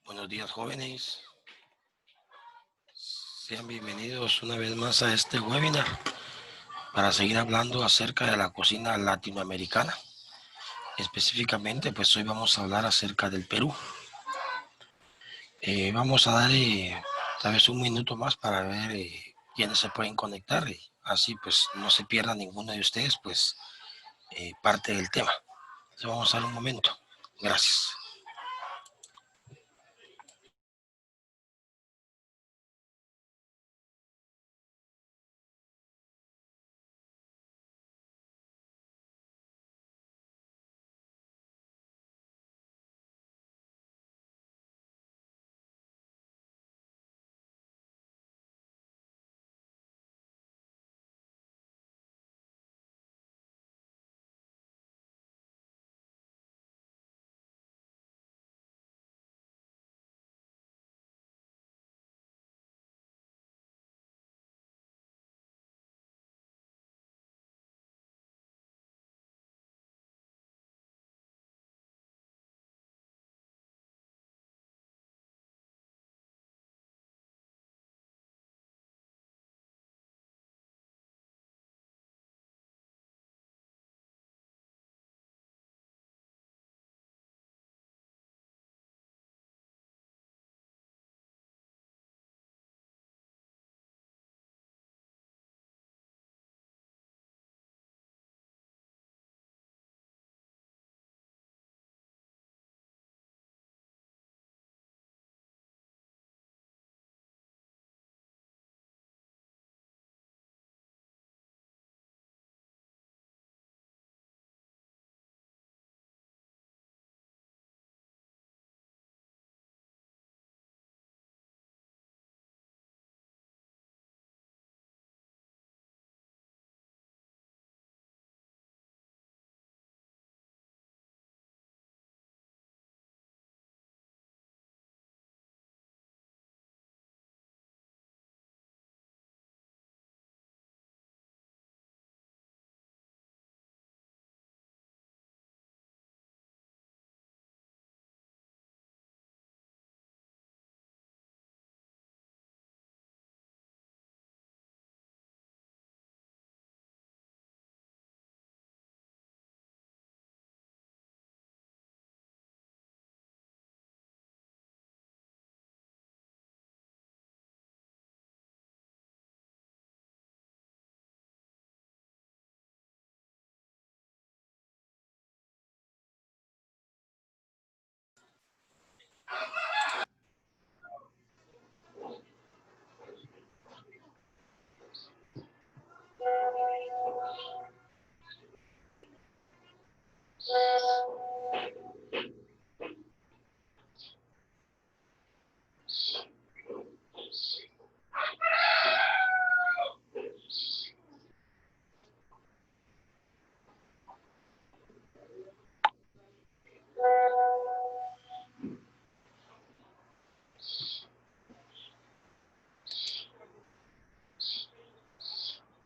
Buenos días, jóvenes. Sean bienvenidos una vez más a este webinar para seguir hablando acerca de la cocina latinoamericana. Específicamente, pues hoy vamos a hablar acerca del Perú. Vamos a dar tal vez un minuto más para ver quiénes se pueden conectar. Así pues no se pierda ninguno de ustedes, pues parte del tema. Entonces vamos a dar un momento. Gracias.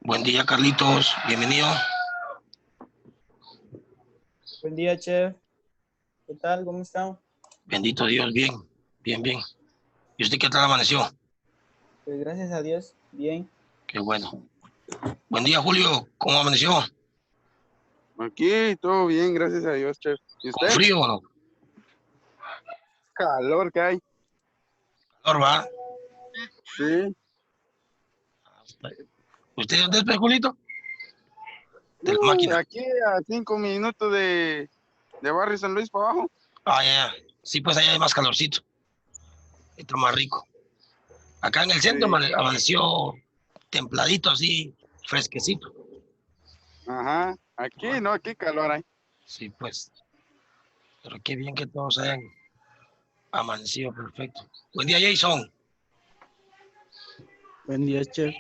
Buen día, Carlitos. Bienvenido. Buen día, chef. ¿Qué tal? ¿Cómo está? Bendito Dios. Bien, bien, bien. ¿Y usted qué tal amaneció? Pues gracias a Dios, bien. Qué bueno. Buen día, Julio. ¿Cómo amaneció? Aquí todo bien, gracias a Dios, chef. ¿Y ¿Con usted? frío o no? Calor que hay. Calor, ¿va? Sí. ¿Usted dónde es, Julito? De la máquina. Aquí a 5 minutos de Barrio San Luis para abajo. Ah, ya. Sí, pues allá hay más calorcito. Está más rico. Acá en el centro Sí. amaneció templadito, así, fresquecito. Ajá. Aquí no, aquí calor hay. Sí, pues. Pero qué bien que todos hayan amanecido perfecto. Buen día, Jason. Buen día, chef.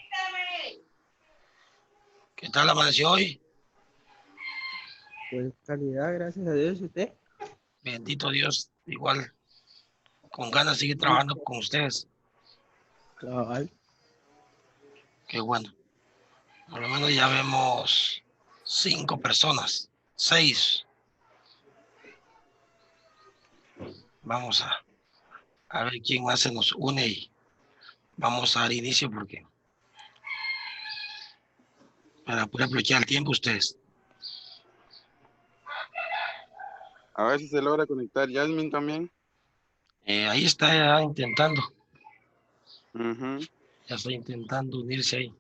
¿Qué tal amaneció hoy? Pues calidad, gracias a Dios. ¿Y usted? Bendito Dios, igual, con ganas de seguir trabajando con ustedes. Cabal. Qué bueno. Por lo menos ya vemos 5 personas, 6. Vamos a ver quién más se nos une y vamos a dar inicio porque para poder aprovechar el tiempo ustedes. A ver si se logra conectar Jasmine también. Ahí está ya intentando, Ujú. ya está intentando unirse ahí.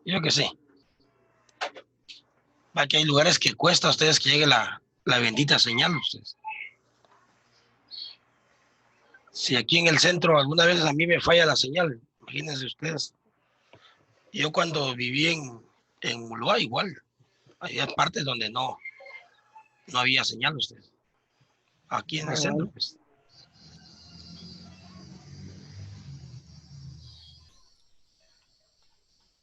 Yo que sí. Va que hay lugares que cuesta a ustedes que llegue la bendita señal. Ustedes. Si aquí en el centro alguna vez a mí me falla la señal, imagínense ustedes. Yo cuando viví en Uruguay igual, había partes donde no había señal ustedes. Aquí en el centro, Cabal. pues.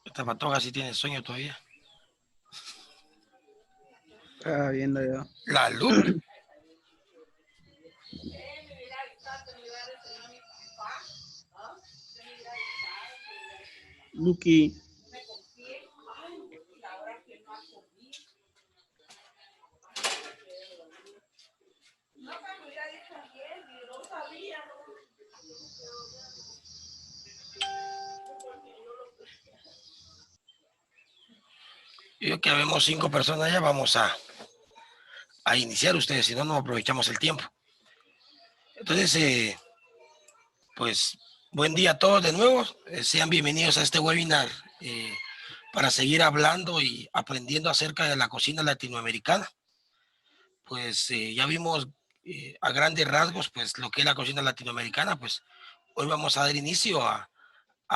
Esta patoja sí tiene sueño todavía. Estaba viendo yo. La luz. Lucky. Yo que vemos 5 personas ya, vamos a iniciar ustedes, si no, no aprovechamos el tiempo. Entonces, pues, buen día a todos de nuevo. Sean bienvenidos a este webinar para seguir hablando y aprendiendo acerca de la cocina latinoamericana. Pues ya vimos a grandes rasgos, pues, lo que es la cocina latinoamericana. Pues, hoy vamos a dar inicio a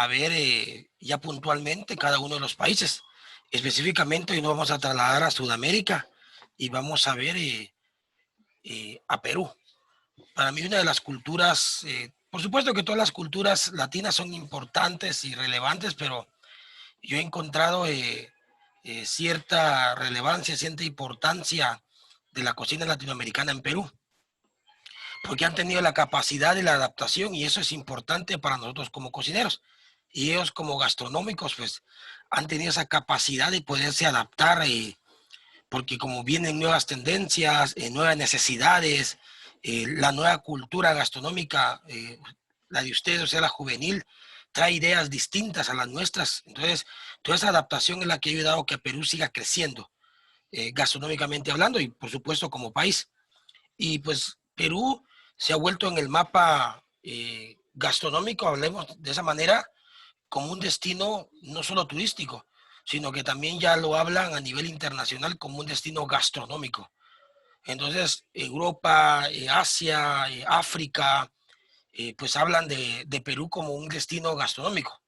ver ya puntualmente cada uno de los países. Específicamente, hoy nos vamos a trasladar a Sudamérica y vamos a ver a Perú. Para mí una de las culturas, por supuesto que todas las culturas latinas son importantes y relevantes, pero yo he encontrado cierta relevancia, cierta importancia de la cocina latinoamericana en Perú, porque han tenido la capacidad de la adaptación y eso es importante para nosotros como cocineros. Y ellos como gastronómicos, pues han tenido esa capacidad de poderse adaptar, porque como vienen nuevas tendencias, nuevas necesidades, la nueva cultura gastronómica, la de ustedes, o sea, la juvenil, trae ideas distintas a las nuestras. Entonces, toda esa adaptación es la que ha ayudado a que Perú siga creciendo, gastronómicamente hablando y por supuesto como país. Y pues Perú se ha vuelto en el mapa gastronómico, hablemos de esa manera, como un destino no solo turístico, sino que también ya lo hablan a nivel internacional como un destino gastronómico. Entonces, Europa, Asia, África, pues hablan de Perú como un destino gastronómico.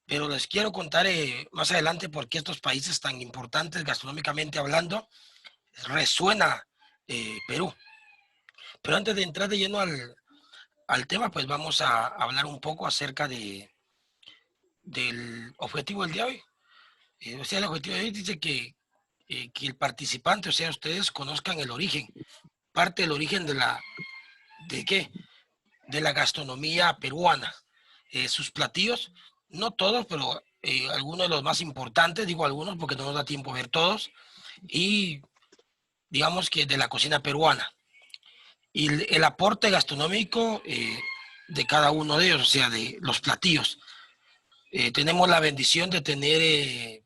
Pero les quiero contar más adelante por qué estos países tan importantes gastronómicamente hablando resuena Perú. Pero antes de entrar de lleno al tema, pues vamos a hablar un poco acerca del objetivo del día de hoy. O sea, el objetivo de hoy dice que el participante, o sea, ustedes conozcan el origen, parte del origen ¿de qué? De la gastronomía peruana. Sus platillos, no todos, pero algunos de los más importantes, digo algunos porque no nos da tiempo a ver todos, y digamos que de la cocina peruana. Y el aporte gastronómico de cada uno de ellos, o sea, de los platillos. Tenemos la bendición de tener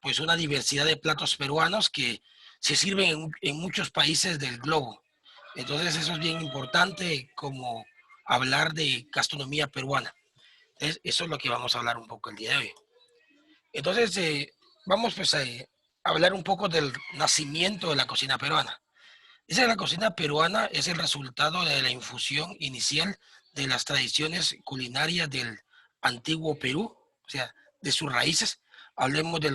pues una diversidad de platos peruanos que se sirven en muchos países del globo. Entonces eso es bien importante como hablar de gastronomía peruana. Entonces, eso es lo que vamos a hablar un poco el día de hoy. Entonces vamos pues a hablar un poco del nacimiento de la cocina peruana. Esa de la cocina peruana es el resultado de la infusión inicial de las tradiciones culinarias del antiguo Perú, o sea, de sus raíces. Hablemos de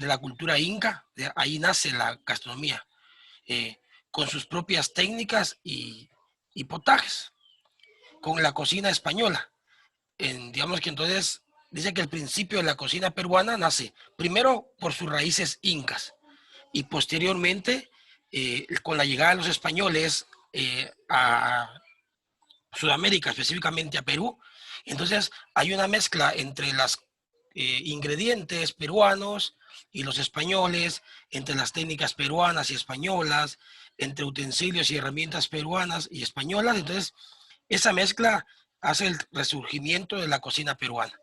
la cultura inca, de ahí nace la gastronomía, con sus propias técnicas y potajes, con la cocina española. Digamos que entonces dice que el principio de la cocina peruana nace primero por sus raíces incas. y posteriormente, con la llegada de los españoles a Sudamérica, específicamente a Perú, entonces hay una mezcla entre los ingredientes peruanos y los españoles, entre las técnicas peruanas y españolas, entre utensilios y herramientas peruanas y españolas. Entonces, esa mezcla hace el resurgimiento de la cocina peruana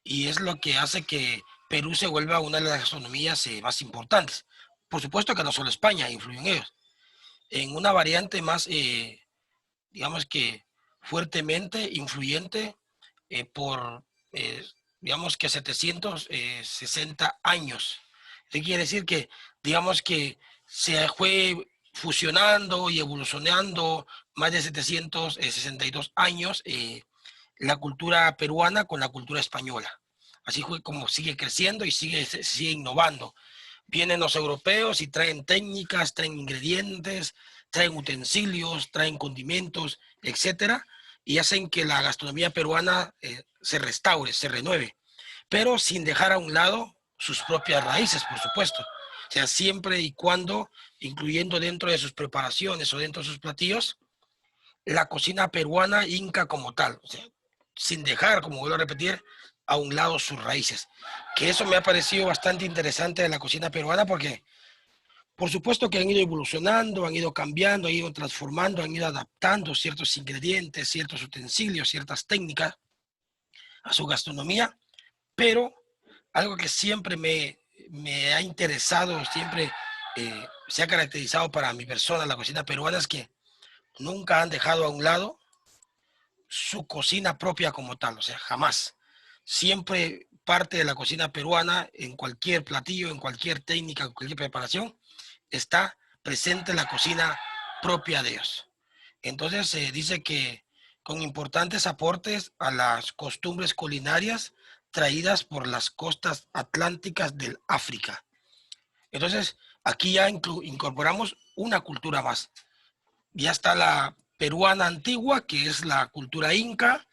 y es lo que hace que Perú se vuelva una de las gastronomías más importantes. Por supuesto que no solo España influye en ellos. En una variante más, digamos que fuertemente influyente por, eh, digamos que 760 años. ¿Qué quiere decir? Que, digamos que se fue fusionando y evolucionando más de 762 años la cultura peruana con la cultura española. Así fue como sigue creciendo y sigue innovando. Vienen los europeos y traen técnicas, traen ingredientes, traen utensilios, traen condimentos, etcétera, y hacen que la gastronomía peruana se restaure, se renueve, pero sin dejar a un lado sus propias raíces, por supuesto. O sea, siempre y cuando, incluyendo dentro de sus preparaciones o dentro de sus platillos, la cocina peruana inca como tal, o sea, sin dejar, como vuelvo a repetir, a un lado sus raíces. Que eso me ha parecido bastante interesante de la cocina peruana porque, por supuesto que han ido evolucionando, han ido cambiando, han ido transformando, han ido adaptando ciertos ingredientes, ciertos utensilios, ciertas técnicas a su gastronomía, pero algo que siempre me ha interesado, siempre se ha caracterizado para mi persona, la cocina peruana, es que nunca han dejado a un lado su cocina propia como tal, o sea, jamás. Siempre parte de la cocina peruana, en cualquier platillo, en cualquier técnica, en cualquier preparación, está presente la cocina propia de ellos. Entonces se dice que con importantes aportes a las costumbres culinarias traídas por las costas atlánticas del África. Entonces, aquí ya incorporamos una cultura más. Ya está la peruana antigua, que es la cultura inca.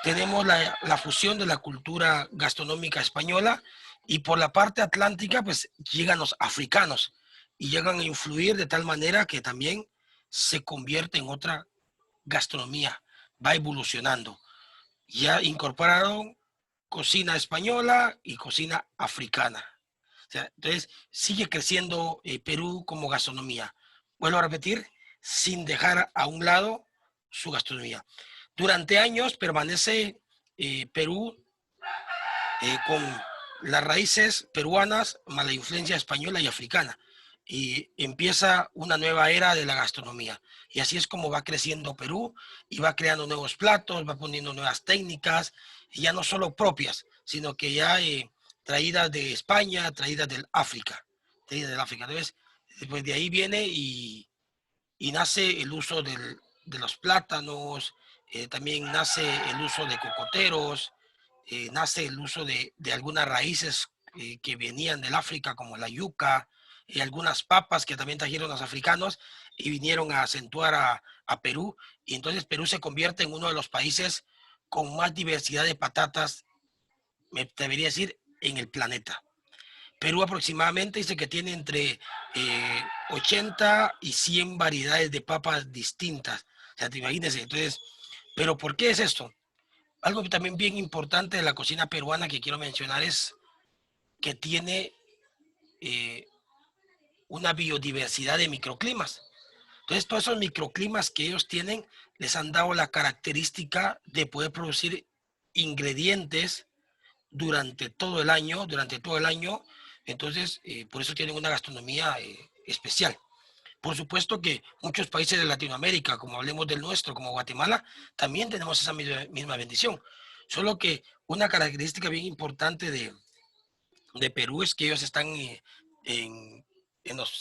Tenemos la fusión de la cultura gastronómica española y por la parte atlántica, pues llegan los africanos y llegan a influir de tal manera que también se convierte en otra gastronomía, va evolucionando. Ya incorporaron cocina española y cocina africana. O sea, entonces, sigue creciendo Perú como gastronomía. Vuelvo a repetir, sin dejar a un lado su gastronomía. Durante años permanece Perú con las raíces peruanas más la influencia española y africana. Y empieza una nueva era de la gastronomía. Y así es como va creciendo Perú y va creando nuevos platos, va poniendo nuevas técnicas, y ya no solo propias, sino que ya traídas de España, traídas del África. Traídas del África. Entonces, después de ahí viene y nace el uso de los plátanos, también nace el uso de cocoteros, nace el uso de algunas raíces que venían del África, como la yuca, y algunas papas que también trajeron los africanos y vinieron a acentuar a Perú. Y entonces Perú se convierte en uno de los países con más diversidad de patatas, me debería decir, en el planeta. Perú aproximadamente dice que tiene entre 80 y 100 variedades de papas distintas. O sea, te imagínense. Entonces, ¿pero por qué es esto? Algo también bien importante de la cocina peruana que quiero mencionar es que tiene eh, una biodiversidad de microclimas. Entonces, todos esos microclimas que ellos tienen les han dado la característica de poder producir ingredientes durante todo el año. Entonces, por eso tienen una gastronomía especial. Por supuesto que muchos países de Latinoamérica, como hablemos del nuestro, como Guatemala, también tenemos esa misma bendición. Solo que una característica bien importante de Perú es que ellos están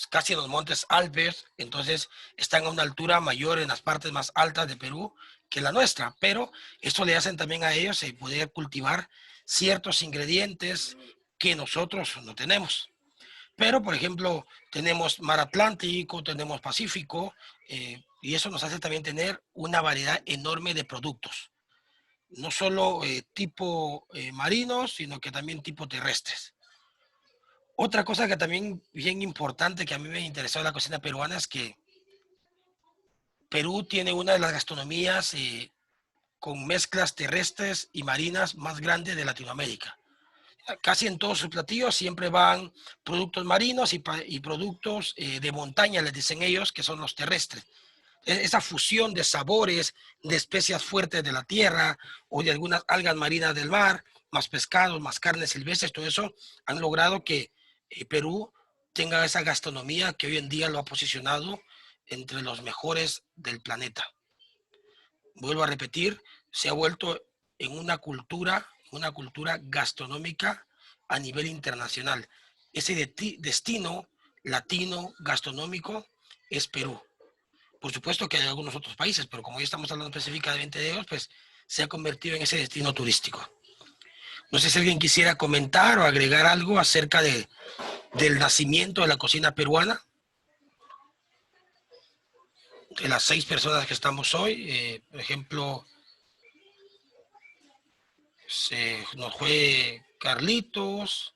casi en los montes Alpes, entonces están a una altura mayor en las partes más altas de Perú que la nuestra, pero esto le hacen también a ellos poder cultivar ciertos ingredientes que nosotros no tenemos. Pero, por ejemplo, tenemos mar Atlántico, tenemos Pacífico, y eso nos hace también tener una variedad enorme de productos. No solo tipo marinos, sino que también tipo terrestres. Otra cosa que también bien importante que a mí me interesó de la cocina peruana es que Perú tiene una de las gastronomías con mezclas terrestres y marinas más grandes de Latinoamérica. Casi en todos sus platillos siempre van productos marinos y productos de montaña, les dicen ellos, que son los terrestres. Esa fusión de sabores, de especias fuertes de la tierra o de algunas algas marinas del mar, más pescados, más carnes silvestres, todo eso han logrado que Perú tenga esa gastronomía que hoy en día lo ha posicionado entre los mejores del planeta. Vuelvo a repetir, se ha vuelto en una cultura gastronómica a nivel internacional. Ese destino latino gastronómico es Perú. Por supuesto que hay algunos otros países, pero como ya estamos hablando específicamente de ellos, pues se ha convertido en ese destino turístico. No sé si alguien quisiera comentar o agregar algo acerca del nacimiento de la cocina peruana. De las 6 personas que estamos hoy, por ejemplo, nos fue Carlitos,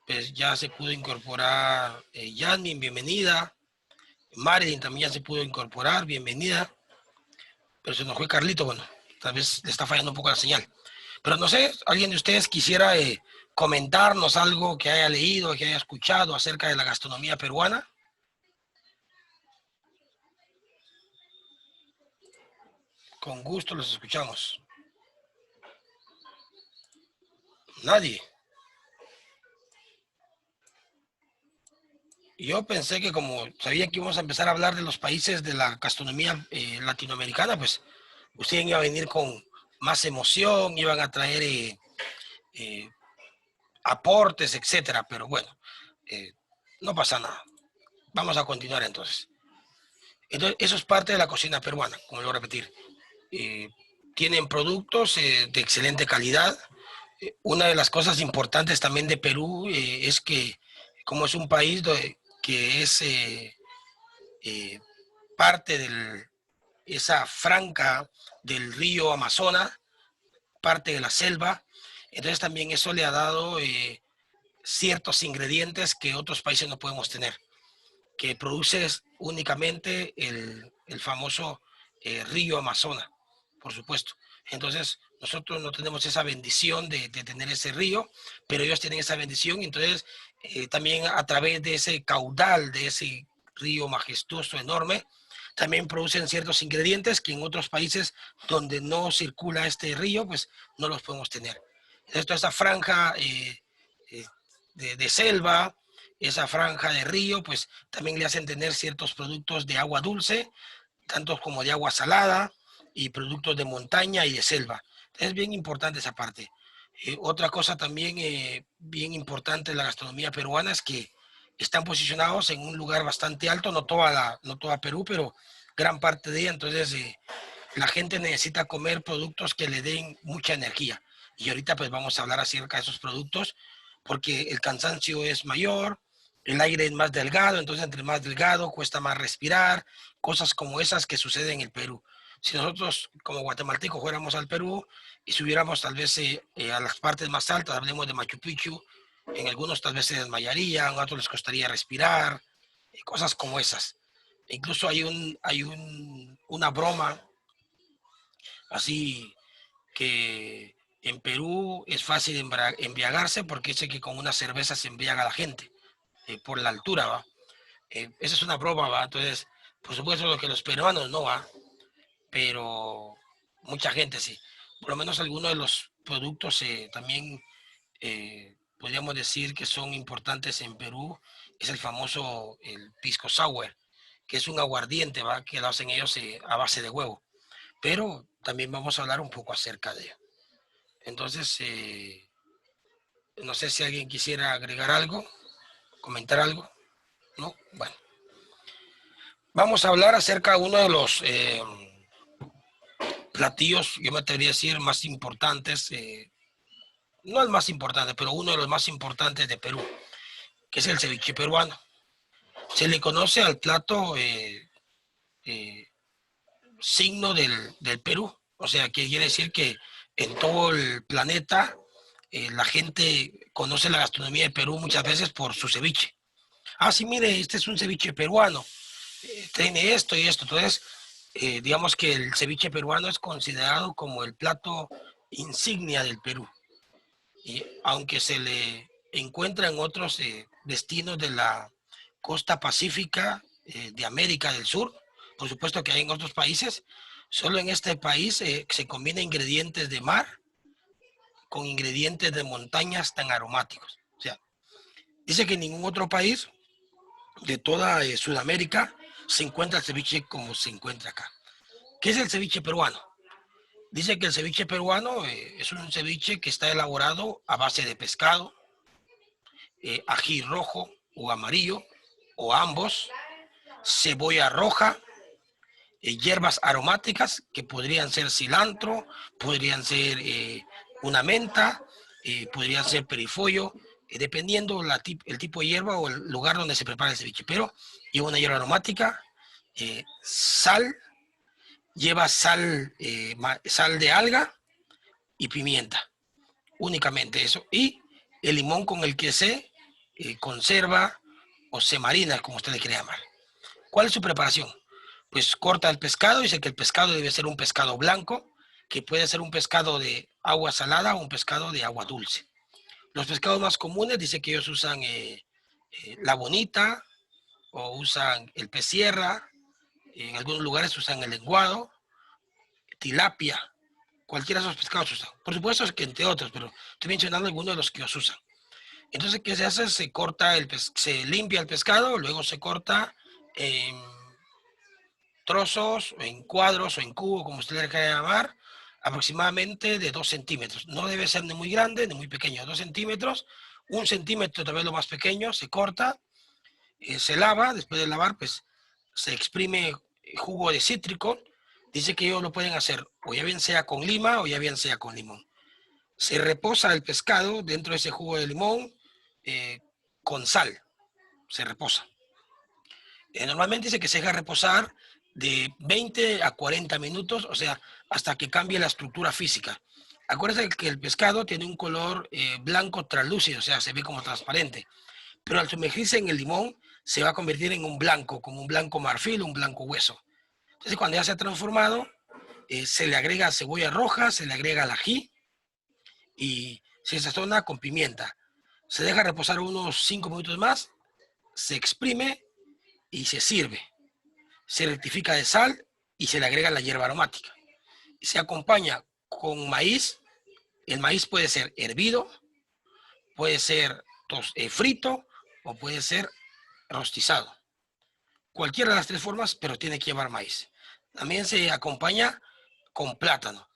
pues ya se pudo incorporar Yasmin, bienvenida. Marilyn también ya se pudo incorporar, bienvenida. Pero se nos fue Carlito, bueno, tal vez le está fallando un poco la señal. Pero no sé, alguien de ustedes quisiera comentarnos algo que haya leído, que haya escuchado acerca de la gastronomía peruana. Con gusto los escuchamos. Nadie. Yo pensé que como sabía que íbamos a empezar a hablar de los países de la gastronomía latinoamericana, pues ustedes iban a venir con más emoción, iban a traer eh, aportes, etcétera. Pero bueno, no pasa nada. Vamos a continuar entonces. Entonces, eso es parte de la cocina peruana, como lo voy a repetir. Tienen productos de excelente calidad. Una de las cosas importantes también de Perú es que como es un país que es parte de esa franca del río Amazonas, parte de la selva, entonces también eso le ha dado ciertos ingredientes que otros países no podemos tener, que produce únicamente el famoso río Amazonas, por supuesto. Entonces, nosotros no tenemos esa bendición de tener ese río, pero ellos tienen esa bendición, y entonces también a través de ese caudal, de ese río majestuoso, enorme, también producen ciertos ingredientes que en otros países donde no circula este río, pues no los podemos tener. Entonces, toda esa franja eh, de selva, esa franja de río, pues también le hacen tener ciertos productos de agua dulce, tanto como de agua salada, y productos de montaña y de selva. Es bien importante esa parte. Otra cosa también bien importante de la gastronomía peruana es que están posicionados en un lugar bastante alto, no toda Perú, pero gran parte de ella. Entonces, la gente necesita comer productos que le den mucha energía. Y ahorita pues vamos a hablar acerca de esos productos, porque el cansancio es mayor, el aire es más delgado, entonces entre más delgado cuesta más respirar, cosas como esas que suceden en el Perú. Si nosotros como guatemaltecos fuéramos al Perú y subiéramos tal vez a las partes más altas, hablemos de Machu Picchu, en algunos tal vez se desmayarían, a otros les costaría respirar, cosas como esas. Incluso una broma así que en Perú es fácil embriagarse porque dice que con una cerveza se embriaga la gente por la altura, ¿va? Esa es una broma, ¿va? Entonces, por supuesto que los peruanos no, ¿va? Pero mucha gente sí. Por lo menos algunos de los productos también podríamos decir que son importantes en Perú, es el famoso el pisco sour, que es un aguardiente, ¿va? Que lo hacen ellos a base de huevo. Pero también vamos a hablar un poco acerca de ello. Entonces, no sé si alguien quisiera agregar algo, comentar algo. ¿No? Bueno. Vamos a hablar acerca de uno de los platillos, yo me atrevería a decir, más importantes, no el más importante, pero uno de los más importantes de Perú, que es el ceviche peruano. Se le conoce al plato eh, signo del Perú, o sea, que quiere decir que en todo el planeta la gente conoce la gastronomía de Perú muchas veces por su ceviche. Ah, sí, mire, este es un ceviche peruano, tiene esto y esto. Entonces, digamos que el ceviche peruano es considerado como el plato insignia del Perú. Y aunque se le encuentra en otros destinos de la costa pacífica de América del Sur, por supuesto que hay en otros países, solo en este país se combina ingredientes de mar con ingredientes de montañas tan aromáticos. O sea, dice que en ningún otro país de toda Sudamérica se encuentra el ceviche como se encuentra acá. ¿Qué es el ceviche peruano? Dice que el ceviche peruano es un ceviche que está elaborado a base de pescado, ají rojo o amarillo, o ambos, cebolla roja, hierbas aromáticas que podrían ser cilantro, podrían ser una menta, podrían ser perifollo, dependiendo el tipo de hierba o el lugar donde se prepara el ceviche. Pero lleva una hierba aromática, sal, lleva sal, sal de alga y pimienta, únicamente eso. Y el limón con el que se conserva o se marina, como usted le quiere llamar. ¿Cuál es su preparación? Pues corta el pescado, dice que el pescado debe ser un pescado blanco, que puede ser un pescado de agua salada o un pescado de agua dulce. Los pescados más comunes, dice que ellos usan la bonita o usan el pez sierra, en algunos lugares usan el lenguado, tilapia, cualquiera de esos pescados usan. Por supuesto que entre otros, pero estoy mencionando algunos de los que ellos usan. Entonces, ¿qué se hace? Se corta se limpia el pescado, luego se corta en trozos, o en cuadros, o en cubo, como usted le quiera llamar, aproximadamente de 2 centímetros. No debe ser ni muy grande ni muy pequeño, 2 centímetros, 1 centímetro tal vez lo más pequeño, se corta, se lava, después de lavar, pues se exprime jugo de cítrico. Dice que ellos lo pueden hacer o ya bien sea con lima o ya bien sea con limón. Se reposa el pescado dentro de ese jugo de limón con sal, se reposa. Normalmente dice que se deja reposar de 20 a 40 minutos, o sea, hasta que cambie la estructura física. Acuérdense que el pescado tiene un color blanco translúcido, o sea, se ve como transparente, pero al sumergirse en el limón se va a convertir en un blanco, como un blanco marfil, un blanco hueso. Entonces, cuando ya se ha transformado, se le agrega cebolla roja, se le agrega el ají y se sazona con pimienta. Se deja reposar unos 5 minutos más, se exprime y se sirve. Se rectifica de sal y se le agrega la hierba aromática. Se acompaña con maíz. El maíz puede ser hervido, puede ser frito o puede ser rostizado. Cualquiera de las 3 formas, pero tiene que llevar maíz. También se acompaña con plátano.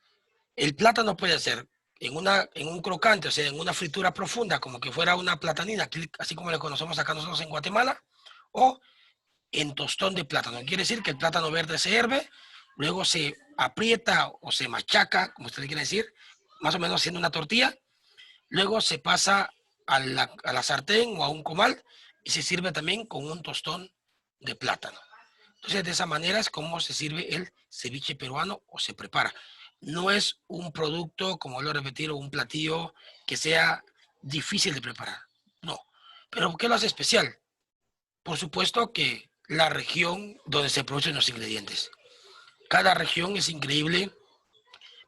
El plátano puede ser en un crocante, o sea, en una fritura profunda, como que fuera una platanina, así como le conocemos acá nosotros en Guatemala, o en tostón de plátano. Quiere decir que el plátano verde se hierve, luego se aprieta o se machaca, como usted le quiere decir, más o menos haciendo una tortilla, luego se pasa a la sartén o a un comal y se sirve también con un tostón de plátano. Entonces, de esa manera es como se sirve el ceviche peruano o se prepara. No es un producto, como lo repetir, o un platillo que sea difícil de preparar. No. ¿Pero qué lo hace especial? Por supuesto que la región donde se producen los ingredientes. Cada región es increíble,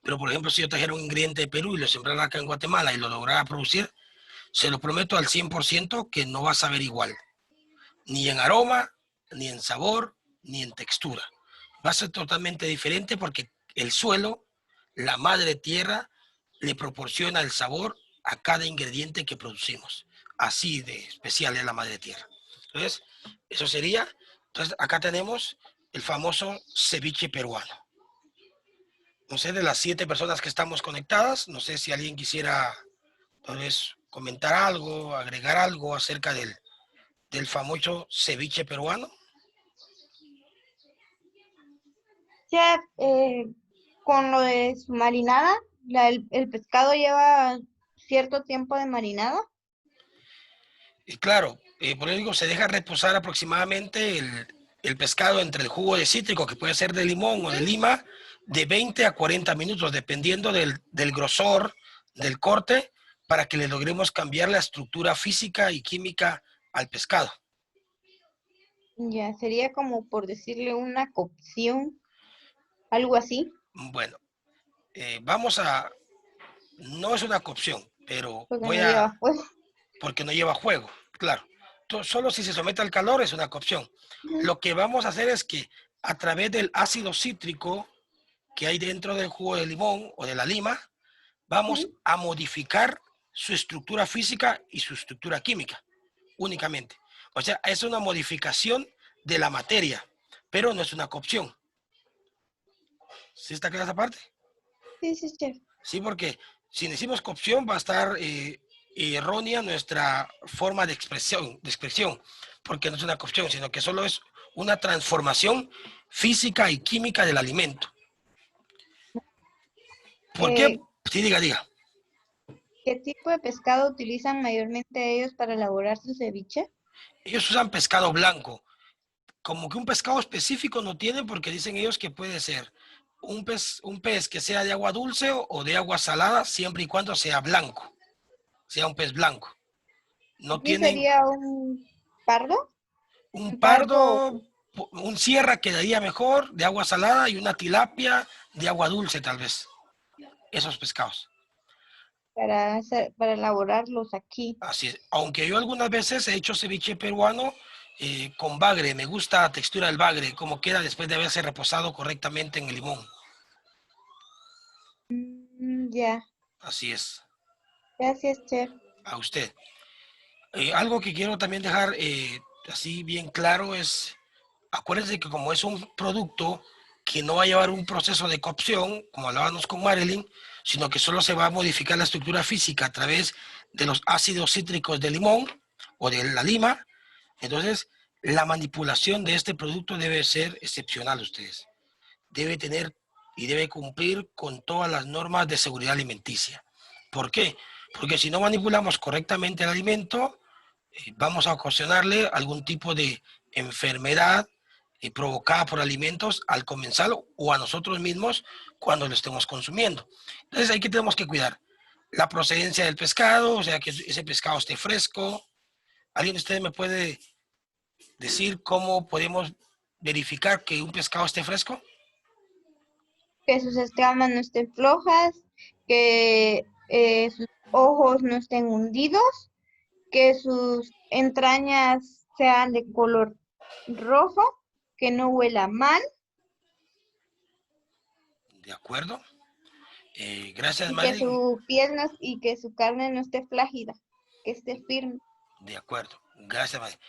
pero por ejemplo, si yo trajera un ingrediente de Perú y lo sembrara acá en Guatemala y lo lograra producir, se lo prometo al 100% que no va a saber igual. Ni en aroma, ni en sabor, ni en textura. Va a ser totalmente diferente porque el suelo, la madre tierra, le proporciona el sabor a cada ingrediente que producimos. Así de especial es la madre tierra. Entonces, eso sería. Entonces, acá tenemos el famoso ceviche peruano. No sé, de las 7 personas que estamos conectadas, no sé si alguien quisiera tal vez comentar algo, agregar algo acerca del famoso ceviche peruano. Chef, con lo de su marinada, el pescado lleva cierto tiempo de marinada. Y claro, por eso digo, se deja reposar aproximadamente el pescado entre el jugo de cítrico, que puede ser de limón o de lima, de 20 a 40 minutos, dependiendo del grosor del corte para que le logremos cambiar la estructura física y química al pescado. Ya, sería como por decirle una cocción, algo así, Bueno, vamos a... No es una cocción, pero porque no lleva fuego. porque no lleva juego, claro. Solo si se somete al calor es una cocción. Lo que vamos a hacer es que a través del ácido cítrico que hay dentro del jugo de limón o de la lima, vamos a modificar su estructura física y su estructura química, únicamente. O sea, es una modificación de la materia, pero no es una cocción. ¿Sí está clara esa parte? Sí, sí, chef. Sí, porque si decimos cocción va a estar errónea nuestra forma de expresión, porque no es una cocción, sino que solo es una transformación física y química del alimento. ¿Por qué? Sí, diga. ¿Qué tipo de pescado utilizan mayormente ellos para elaborar su ceviche? Ellos usan pescado blanco. Como que un pescado específico no tienen porque dicen ellos que puede ser un pez que sea de agua dulce o de agua salada, siempre y cuando sea blanco, sea un pez blanco. No ¿Aquí tienen sería un pardo? un Un pardo. pardo, un sierra quedaría mejor de agua salada y una tilapia de agua dulce tal vez. Esos pescados. Para elaborarlos aquí. Así es. Aunque yo algunas veces he hecho ceviche peruano con bagre. Me gusta la textura del bagre, como queda después de haberse reposado correctamente en el limón. Ya, Así es. gracias, chef. A usted. Algo que quiero también dejar así bien claro es, acuérdense que como es un producto que no va a llevar un proceso de cocción, como hablábamos con Marilyn, sino que solo se va a modificar la estructura física a través de los ácidos cítricos del limón o de la lima, entonces la manipulación de este producto debe ser excepcional, ustedes. Debe tener y debe cumplir con todas las normas de seguridad alimenticia. ¿Por qué? Porque si no manipulamos correctamente el alimento, vamos a ocasionarle algún tipo de enfermedad provocada por alimentos al comenzar o a nosotros mismos cuando lo estemos consumiendo. Entonces, aquí tenemos que cuidar la procedencia del pescado, o sea, que ese pescado esté fresco. ¿Alguien de ustedes me puede decir cómo podemos verificar que un pescado esté fresco? Que sus escamas no estén flojas, que sus ojos no estén hundidos, que sus entrañas sean de color rojo, que no huela mal ¿De acuerdo? Gracias, y que Marilyn. su piel y que su carne no esté flácida, que esté firme. De acuerdo. Gracias, Marilyn.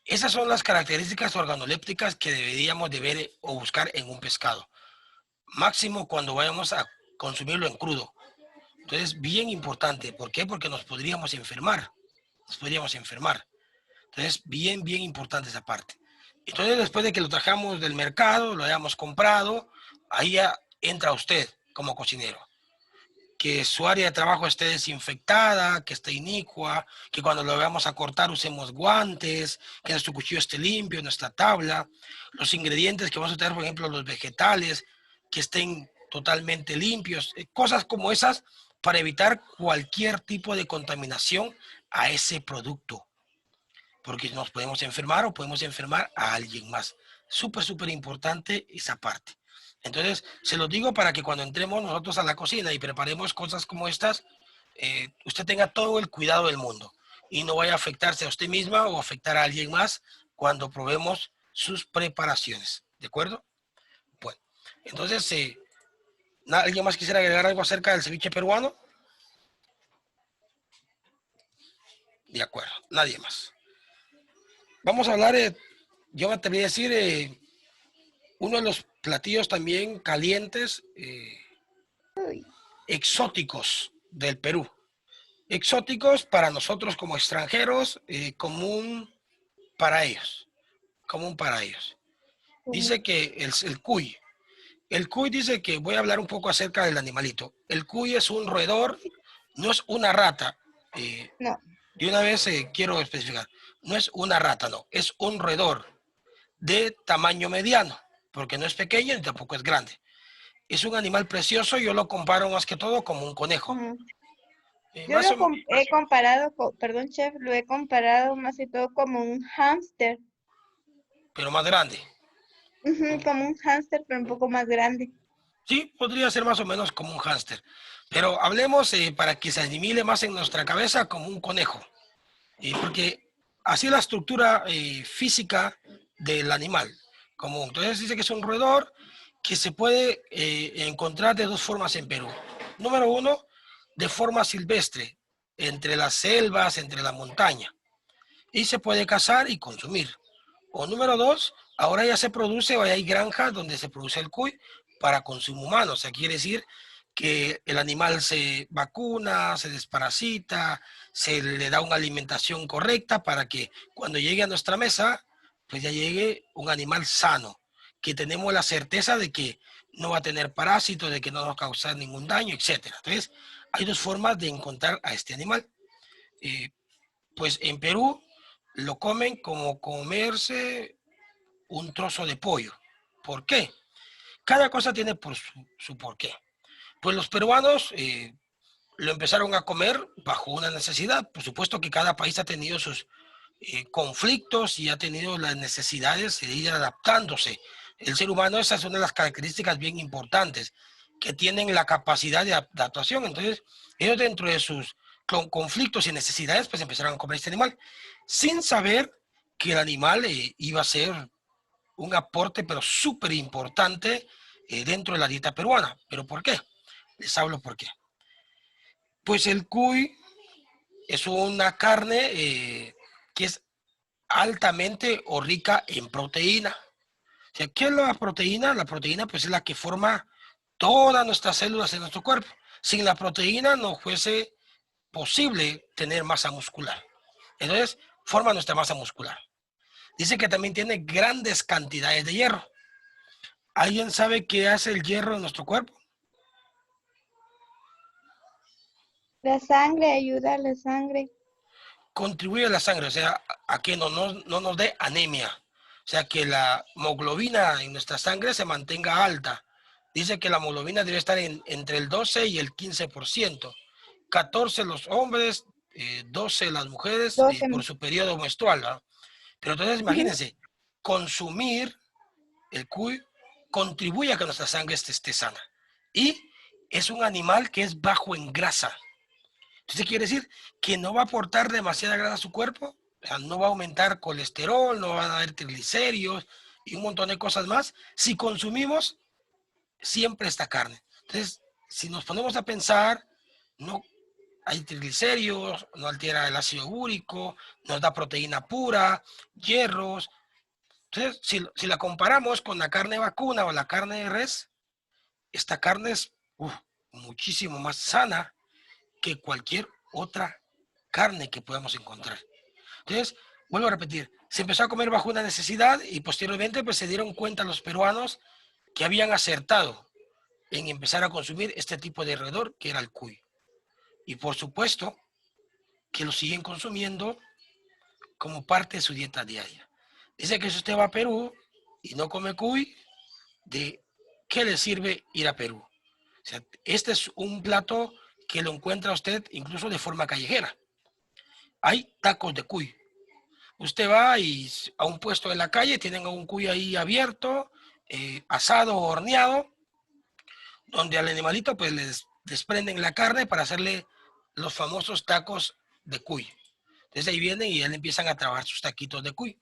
Esas son las características organolépticas que deberíamos de ver o buscar en un pescado. Máximo cuando vayamos a consumirlo en crudo. Entonces, bien importante. ¿Por qué? Porque nos podríamos enfermar. Entonces, bien importante esa parte. Entonces, después de que lo trajamos del mercado, lo hayamos comprado, ahí ya entra usted como cocinero. Que su área de trabajo esté desinfectada, que esté inicua, que cuando lo vayamos a cortar usemos guantes, que nuestro cuchillo esté limpio, nuestra tabla, los ingredientes que vamos a tener, por ejemplo, los vegetales, que estén totalmente limpios, cosas como esas para evitar cualquier tipo de contaminación a ese producto, porque nos podemos enfermar o podemos enfermar a alguien más. Súper importante esa parte. Entonces, se los digo para que cuando entremos nosotros a la cocina y preparemos cosas como estas, usted tenga todo el cuidado del mundo y no vaya a afectarse a usted misma o afectar a alguien más cuando probemos sus preparaciones. ¿De acuerdo? Bueno, entonces, ¿alguien más quisiera agregar algo acerca del ceviche peruano? De acuerdo, nadie más. Vamos a hablar, yo me atrevería a decir, uno de los platillos también calientes, exóticos del Perú. Exóticos para nosotros como extranjeros, común para ellos. Dice que el cuy. El cuy dice que, voy a hablar un poco acerca del animalito. El cuy es un roedor, no es una rata. No, De una vez quiero especificar, no es una rata, no, es un roedor de tamaño mediano, porque no es pequeño ni tampoco es grande. Es un animal precioso, yo lo comparo más que todo como un conejo. Yo Más o he comparado, perdón, chef, lo he comparado más que todo como un hámster. pero más grande. Ujú, como un hámster, pero un poco más grande. Sí, podría ser más o menos como un hámster. Pero hablemos para que se asimile más en nuestra cabeza como un conejo. Porque así es la estructura física del animal común. Entonces dice que es un roedor que se puede encontrar de dos formas en Perú. Número uno, de forma silvestre, entre las selvas, entre la montaña. Y se puede cazar y consumir. O número dos, ahora ya se produce, o hay granjas donde se produce el cuy para consumo humano. O sea, quiere decir que el animal se vacuna, se desparasita, se le da una alimentación correcta para que cuando llegue a nuestra mesa, pues ya llegue un animal sano, que tenemos la certeza de que no va a tener parásitos, de que no va a causar ningún daño, etcétera. Entonces, hay dos formas de encontrar a este animal. Eh, pues en Perú lo comen como comerse un trozo de pollo. ¿Por qué? Cada cosa tiene por su porqué. Pues los peruanos lo empezaron a comer bajo una necesidad. Por supuesto que cada país ha tenido sus conflictos y ha tenido las necesidades de ir adaptándose. El ser humano, esa es una de las características bien importantes, que tienen la capacidad de adaptación. Entonces, ellos dentro de sus conflictos y necesidades, pues empezaron a comer este animal, sin saber que el animal iba a ser un aporte, pero súper importante dentro de la dieta peruana. ¿Pero por qué? Les hablo por qué. Pues el cuy es una carne que es altamente o rica en proteína. O sea, ¿qué es la proteína? La proteína pues es la que forma todas nuestras células en nuestro cuerpo. Sin la proteína no fuese posible tener masa muscular. Entonces, forma nuestra masa muscular. Dice que también tiene grandes cantidades de hierro. ¿Alguien sabe qué hace el hierro en nuestro cuerpo? La sangre ayuda a la sangre. Contribuye a la sangre, o sea, a que no nos dé anemia. O sea, que la hemoglobina en nuestra sangre se mantenga alta. Dice que la hemoglobina debe estar entre el 12 y el 15%. 14 los hombres, 12 las mujeres 12. por su periodo menstrual, ¿no? Pero entonces Ujú. imagínense, consumir el cuy contribuye a que nuestra sangre esté sana. Y es un animal que es bajo en grasa. Entonces quiere decir que no va a aportar demasiada grasa a su cuerpo, o sea, no va a aumentar colesterol, no van a haber triglicéridos y un montón de cosas más si consumimos siempre esta carne. Entonces, si nos ponemos a pensar, no hay triglicéridos, no altera el ácido úrico, nos da proteína pura, hierros. Entonces, si la comparamos con la carne vacuna o la carne de res, esta carne es muchísimo más sana que cualquier otra carne que podamos encontrar. Entonces, vuelvo a repetir, se empezó a comer bajo una necesidad y posteriormente pues se dieron cuenta los peruanos que habían acertado en empezar a consumir este tipo de roedor que era el cuy. Y por supuesto que lo siguen consumiendo como parte de su dieta diaria. Dice que si usted va a Perú y no come cuy, ¿de qué le sirve ir a Perú? O sea, este es un plato que lo encuentra usted incluso de forma callejera. Hay tacos de cuy. Usted va y a un puesto en la calle, tienen un cuy ahí abierto, asado o horneado, donde al animalito pues les desprenden la carne para hacerle los famosos tacos de cuy. Entonces ahí vienen y ya le empiezan a trabajar sus taquitos de cuy.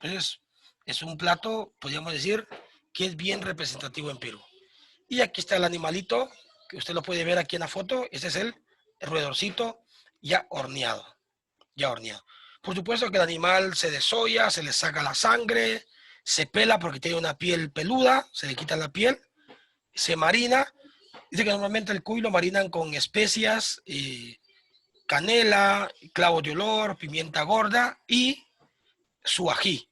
Entonces es un plato, podríamos decir, que es bien representativo en Perú. Y aquí está el animalito, que usted lo puede ver aquí en la foto. Ese es el roedorcito ya horneado. Ya horneado. Por supuesto que el animal se desolla, se le saca la sangre, se pela porque tiene una piel peluda, se le quita la piel, se marina. Dice que normalmente el cuy lo marinan con especias, canela, clavos de olor, pimienta gorda y su ají.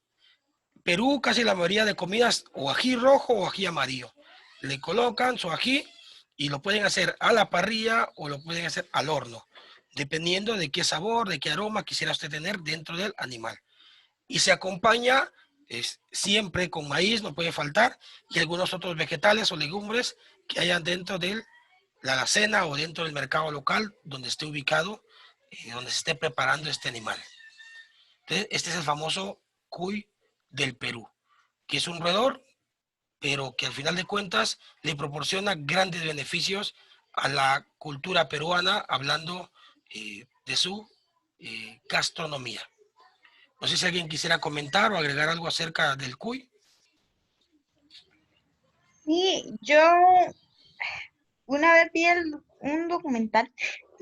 Perú casi la mayoría de comidas o ají rojo o ají amarillo. Le colocan su ají y lo pueden hacer a la parrilla o lo pueden hacer al horno, dependiendo de qué sabor, de qué aroma quisiera usted tener dentro del animal. Y se acompaña siempre con maíz, no puede faltar, y algunos otros vegetales o legumbres que hayan dentro de la alacena o dentro del mercado local donde esté ubicado, donde se esté preparando este animal. Entonces, este es el famoso cuy del Perú, que es un roedor, pero que al final de cuentas le proporciona grandes beneficios a la cultura peruana, hablando de su gastronomía. No sé si alguien quisiera comentar o agregar algo acerca del cuy. Sí, yo una vez vi un documental,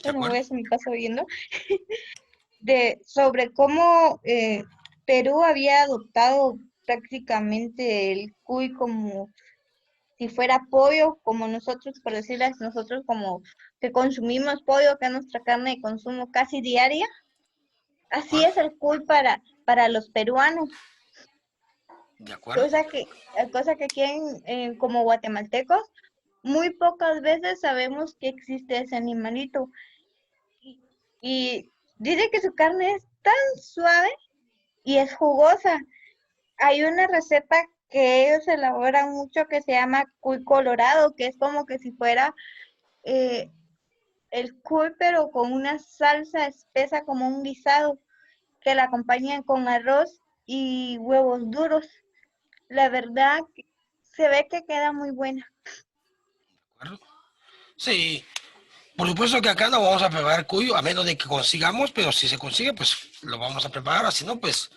¿De bueno, voy acuerdo? a hacer mi caso viendo, sobre cómo Perú había adoptado prácticamente el cuy como si fuera pollo, como nosotros, por decirles, nosotros como que consumimos pollo, que es nuestra carne de consumo casi diaria, ¿De así acuerdo? es el cuy para los peruanos, ¿De acuerdo? cosa que aquí como guatemaltecos, muy pocas veces sabemos que existe ese animalito. Y, y dice que su carne es tan suave y es jugosa. Hay una receta que ellos elaboran mucho que se llama cuy colorado, que es como que si fuera eh, el cuy, pero con una salsa espesa como un guisado, que la acompañan con arroz y huevos duros. La verdad, se ve que queda muy buena. ¿De acuerdo? Sí, por supuesto que acá no vamos a preparar cuyo, a menos de que consigamos, pero si se consigue, pues lo vamos a preparar. Si no, pues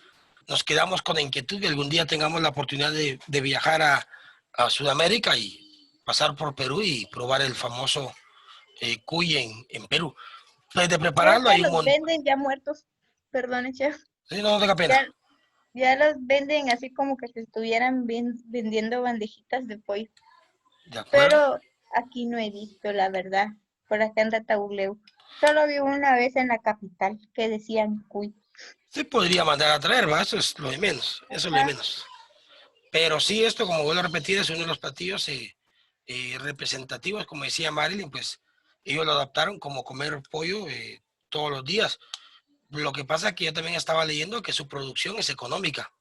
nos quedamos con la inquietud de algún día tengamos la oportunidad de viajar a Sudamérica y pasar por Perú y probar el famoso cuy en Perú. Pues de Creo prepararlo que hay un los montón. venden ya muertos, perdone, chef. Sí, no tenga pena. Ya, ya los venden así como que se estuvieran vendiendo bandejitas de pollo. ¿De acuerdo? Pero aquí no he visto, la verdad, por acá en Ratauleu. Solo vi una vez en la capital que decían cuy. Se podría mandar a traer, ¿va? Eso es lo de menos. Eso es lo de Ah, menos. Pero sí, esto, como vuelvo a repetir, es uno de los platillos representativos, como decía Marilyn, pues ellos lo adaptaron como comer pollo todos los días. Lo que pasa es que yo también estaba leyendo que su producción es económica.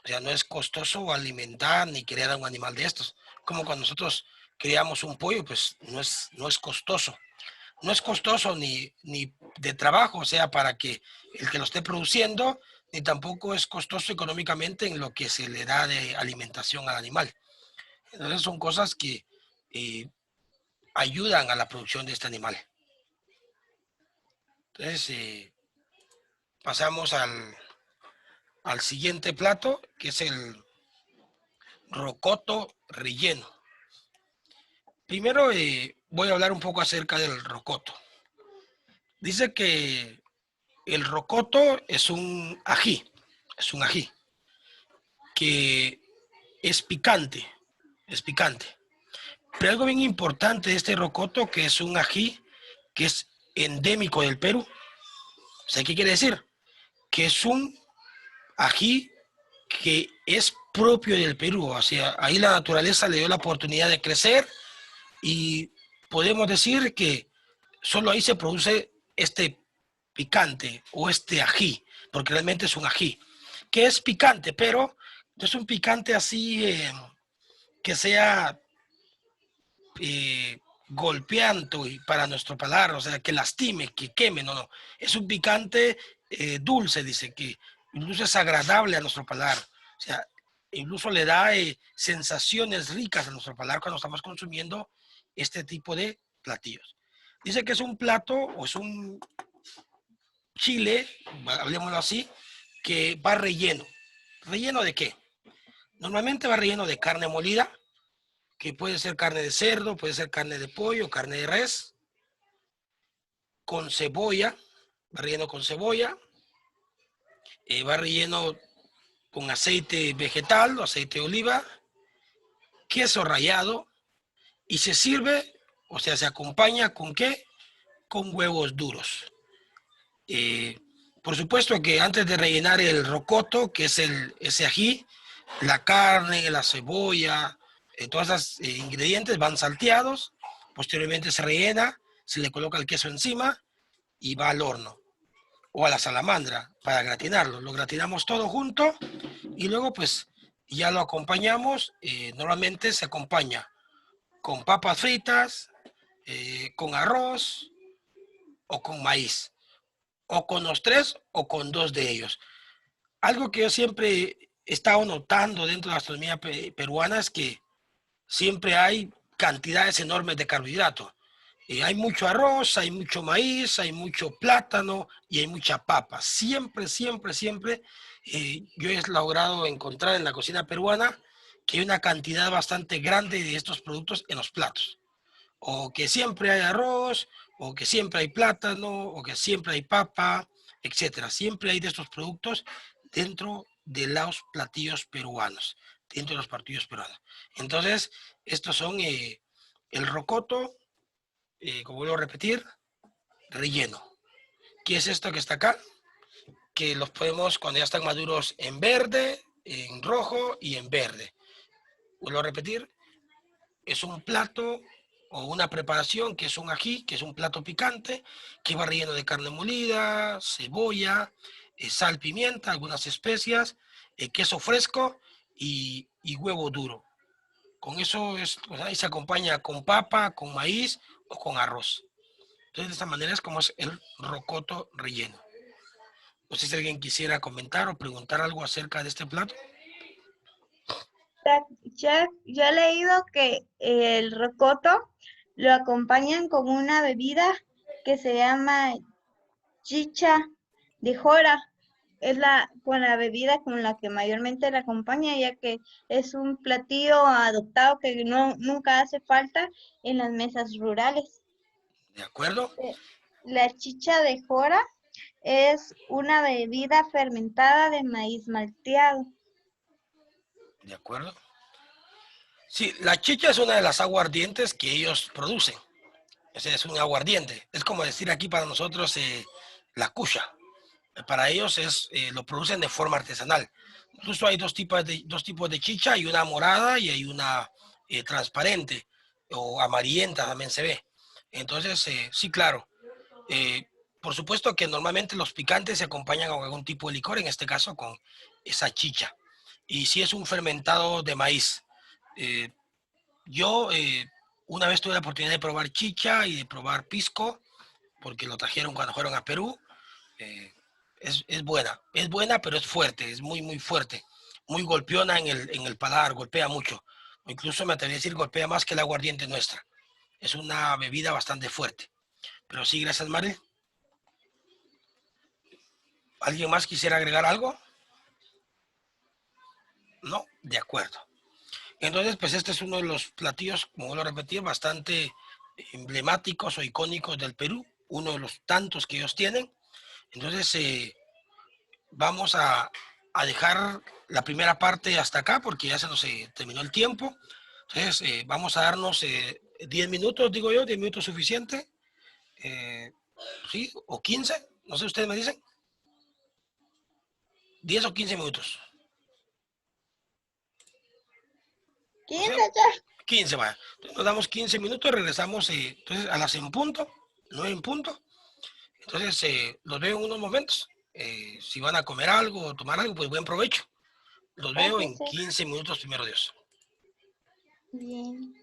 O sea, no es costoso alimentar ni criar a un animal de estos. Como cuando nosotros criamos un pollo, pues no es costoso. No es costoso ni de trabajo, o sea, para que el que lo esté produciendo, ni tampoco es costoso económicamente en lo que se le da de alimentación al animal. Entonces son cosas que eh, ayudan a la producción de este animal. Entonces pasamos al siguiente plato, que es el rocoto relleno. Primero voy a hablar un poco acerca del rocoto. Dice que el rocoto es un ají que es picante. Pero algo bien importante de este rocoto, que es un ají que es endémico del Perú. O sea, ¿qué quiere decir? Que es un ají que es propio del Perú. O sea, ahí la naturaleza le dio la oportunidad de crecer y podemos decir que solo ahí se produce este picante o este ají, porque realmente es un ají, que es picante, pero no es un picante así que sea golpeante y para nuestro paladar, o sea, que lastime, que queme, no, no. Es un picante dulce, dice, que incluso es agradable a nuestro paladar. O sea, incluso le da sensaciones ricas a nuestro paladar cuando estamos consumiendo este tipo de platillos. Dice que es un plato o es un chile, hablemoslo así, que va relleno. ¿Relleno de qué? Normalmente va relleno de carne molida, que puede ser carne de cerdo, puede ser carne de pollo, carne de res, con cebolla, va relleno con cebolla, va relleno con aceite vegetal o aceite de oliva, queso rallado y se sirve, o sea, se acompaña con qué? Con huevos duros. Eh, por supuesto que antes de rellenar el rocoto, que es ese ají, la carne, la cebolla, todos esos ingredientes van salteados, posteriormente se rellena, se le coloca el queso encima y va al horno o a la salamandra para gratinarlo. Lo gratinamos todo junto y luego pues ya lo acompañamos. Normalmente se acompaña con papas fritas, con arroz o con maíz, o con los tres o con dos de ellos. Algo que yo siempre he estado notando dentro de la gastronomía peruana es que siempre hay cantidades enormes de carbohidratos. Hay mucho arroz, hay mucho maíz, hay mucho plátano y hay mucha papa. Siempre, siempre, siempre yo he logrado encontrar en la cocina peruana que hay una cantidad bastante grande de estos productos en los platos. O que siempre hay arroz, o que siempre hay plátano, o que siempre hay papa, etcétera. Siempre hay de estos productos dentro de los platillos peruanos, dentro de los platillos peruanos. Entonces, estos son el rocoto, como vuelvo a repetir, relleno. ¿Qué es esto que está acá? Que los podemos, cuando ya están maduros, en verde, en rojo y en verde. Vuelvo a repetir, es un plato o una preparación que es un ají, que es un plato picante, que va relleno de carne molida, cebolla, sal, pimienta, algunas especias, queso fresco y huevo duro. Con eso es, pues ahí se acompaña con papa, con maíz o con arroz. Entonces, de esta manera es como es el rocoto relleno. No sé si alguien quisiera comentar o preguntar algo acerca de este plato. Chef, yo he leído que el rocoto lo acompañan con una bebida que se llama chicha de jora. Es con la bebida con la que mayormente la acompaña, ya que es un platillo adoptado que nunca hace falta en las mesas rurales. ¿De acuerdo? La chicha de jora es una bebida fermentada de maíz malteado. ¿De acuerdo? Sí, la chicha es una de las aguardientes que ellos producen. Ese es un aguardiente. Es como decir aquí para nosotros la cucha. Para ellos lo producen de forma artesanal. Incluso hay dos tipos de chicha, hay una morada y hay una transparente o amarillenta también se ve. Entonces, sí, claro. Por supuesto que normalmente los picantes se acompañan con algún tipo de licor, en este caso con esa chicha. Y sí es un fermentado de maíz. Eh, yo una vez tuve la oportunidad de probar chicha y de probar pisco, porque lo trajeron cuando fueron a Perú. Eh, es buena, pero es fuerte, es muy, muy fuerte. Muy golpeona en el paladar, golpea mucho. O incluso me atrevería a decir, golpea más que el aguardiente nuestra. Es una bebida bastante fuerte. Pero sí, gracias, Mari. ¿Alguien más quisiera agregar algo? No, de acuerdo. Entonces, pues este es uno de los platillos, como lo repetí, bastante emblemáticos o icónicos del Perú, uno de los tantos que ellos tienen. Entonces, vamos a dejar la primera parte hasta acá porque ya se nos terminó el tiempo. Entonces, vamos a darnos 10 minutos, digo yo, 10 minutos suficiente. ¿Sí? O 15, no sé, ustedes me dicen. 10 o 15 minutos. 15, O sea, chef. 15, vaya. Entonces nos damos 15 minutos, regresamos entonces a las en punto, 9 en punto. Entonces los veo en unos momentos. Si van a comer algo o tomar algo, pues buen provecho. Los veo Gracias, en chef. 15 minutos, primero Dios. Bien.